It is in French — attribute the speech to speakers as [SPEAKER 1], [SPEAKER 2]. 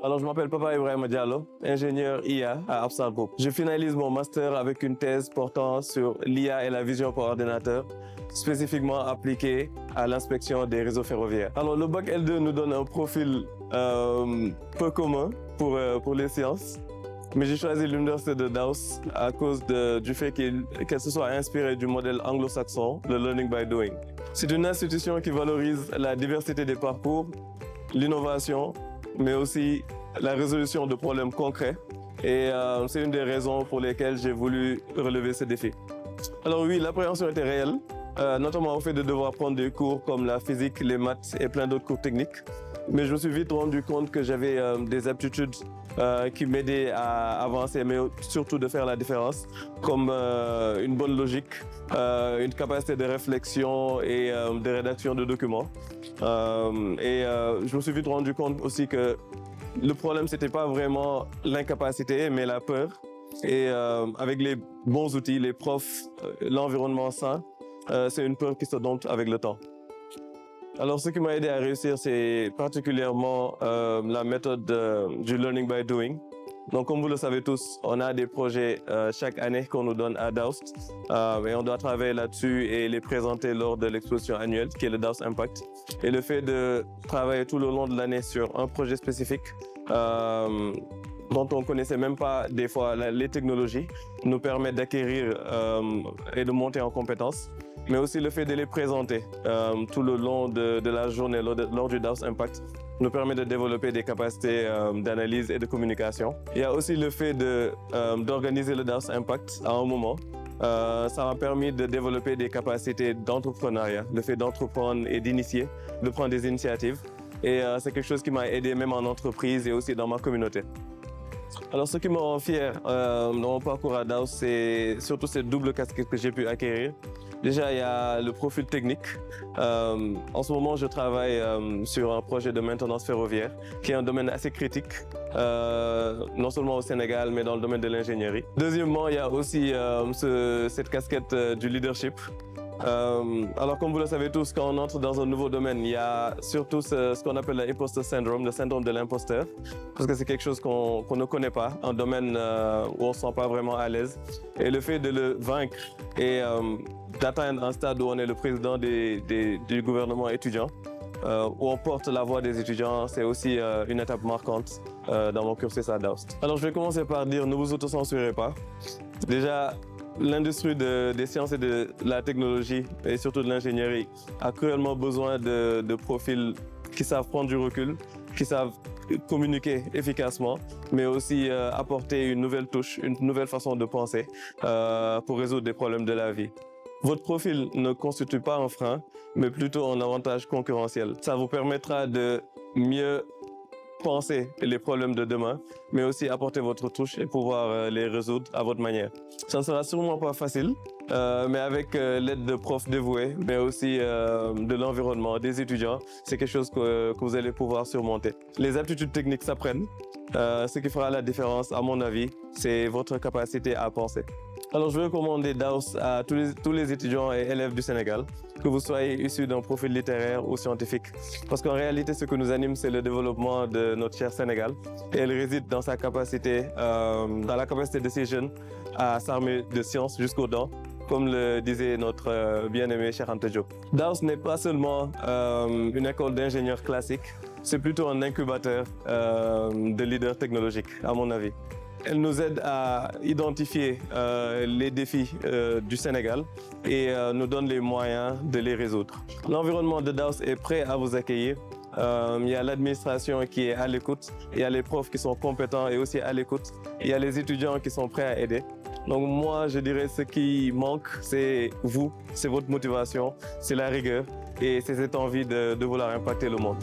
[SPEAKER 1] Alors, je m'appelle Papa Ibrahima Diallo, ingénieur IA à Absa Group. Je finalise mon master avec une thèse portant sur l'IA et la vision par ordinateur, spécifiquement appliquée à l'inspection des réseaux ferroviaires. Alors, le bac L2 nous donne un profil peu commun pour les sciences. Mais j'ai choisi l'université de Daos à cause du fait qu'elle se soit inspirée du modèle anglo-saxon, le learning by doing. C'est une institution qui valorise la diversité des parcours, l'innovation, mais aussi la résolution de problèmes concrets. Et c'est une des raisons pour lesquelles j'ai voulu relever ce défi. Alors oui, l'appréhension était réelle, notamment au fait de devoir prendre des cours comme la physique, les maths et plein d'autres cours techniques. Mais je me suis vite rendu compte que j'avais des aptitudes qui m'aidaient à avancer, mais surtout de faire la différence, comme une bonne logique, une capacité de réflexion et de rédaction de documents. Je me suis vite rendu compte aussi que le problème, c'était pas vraiment l'incapacité, mais la peur. Et avec les bons outils, les profs, l'environnement sain, c'est une peur qui se dompte avec le temps. Alors, ce qui m'a aidé à réussir, c'est particulièrement la méthode du learning by doing. Donc, comme vous le savez tous, on a des projets chaque année qu'on nous donne à Daos et on doit travailler là-dessus et les présenter lors de l'exposition annuelle qui est le Daos Impact. Et le fait de travailler tout le long de l'année sur un projet spécifique dont on ne connaissait même pas des fois les technologies nous permet d'acquérir et de monter en compétences. Mais aussi le fait de les présenter tout le long de la journée lors du Daos Impact nous permet de développer des capacités d'analyse et de communication. Il y a aussi le fait d'organiser le Daos Impact à un moment. Ça m'a permis de développer des capacités d'entrepreneuriat, le fait d'entreprendre et d'initier, de prendre des initiatives. Et c'est quelque chose qui m'a aidé même en entreprise et aussi dans ma communauté. Alors, ce qui me rend fier dans mon parcours à Daos, c'est surtout cette double casquette que j'ai pu acquérir. Déjà, il y a le profil technique. En ce moment, je travaille sur un projet de maintenance ferroviaire, qui est un domaine assez critique, non seulement au Sénégal, mais dans le domaine de l'ingénierie. Deuxièmement, il y a aussi cette casquette du leadership. Alors, comme vous le savez tous, quand on entre dans un nouveau domaine, il y a surtout ce qu'on appelle l'imposter syndrome, le syndrome de l'imposteur, parce que c'est quelque chose qu'on ne connaît pas, un domaine où on ne se sent pas vraiment à l'aise. Et le fait de le vaincre et d'atteindre un stade où on est le président du gouvernement étudiant, où on porte la voix des étudiants, c'est aussi une étape marquante dans mon cursus à Daos. Alors, je vais commencer par dire, ne vous autocensurez pas. Déjà, l'industrie des sciences et de la technologie, et surtout de l'ingénierie, a cruellement besoin de profils qui savent prendre du recul, qui savent communiquer efficacement, mais aussi apporter une nouvelle touche, une nouvelle façon de penser pour résoudre des problèmes de la vie. Votre profil ne constitue pas un frein, mais plutôt un avantage concurrentiel. Ça vous permettra de mieux penser les problèmes de demain, mais aussi apporter votre touche et pouvoir les résoudre à votre manière. Ça ne sera sûrement pas facile, mais avec l'aide de profs dévoués, mais aussi de l'environnement, des étudiants, c'est quelque chose que vous allez pouvoir surmonter. Les aptitudes techniques s'apprennent. Ce qui fera la différence, à mon avis, c'est votre capacité à penser. Alors, je vais recommander Daos à tous les étudiants et élèves du Sénégal, que vous soyez issus d'un profil littéraire ou scientifique. Parce qu'en réalité, ce que nous anime, c'est le développement de notre cher Sénégal. Et elle réside dans sa capacité, dans la capacité de ces jeunes à s'armer de science jusqu'aux dents, comme le disait notre bien-aimé Cheikh Anta Diop. Daos n'est pas seulement une école d'ingénieurs classique, c'est plutôt un incubateur de leaders technologiques, à mon avis. Elle nous aide à identifier les défis du Sénégal et nous donne les moyens de les résoudre. L'environnement de Daos est prêt à vous accueillir. Il y a l'administration qui est à l'écoute, il y a les profs qui sont compétents et aussi à l'écoute, il y a les étudiants qui sont prêts à aider. Donc moi, je dirais ce qui manque, c'est vous, c'est votre motivation, c'est la rigueur et c'est cette envie de vouloir impacter le monde.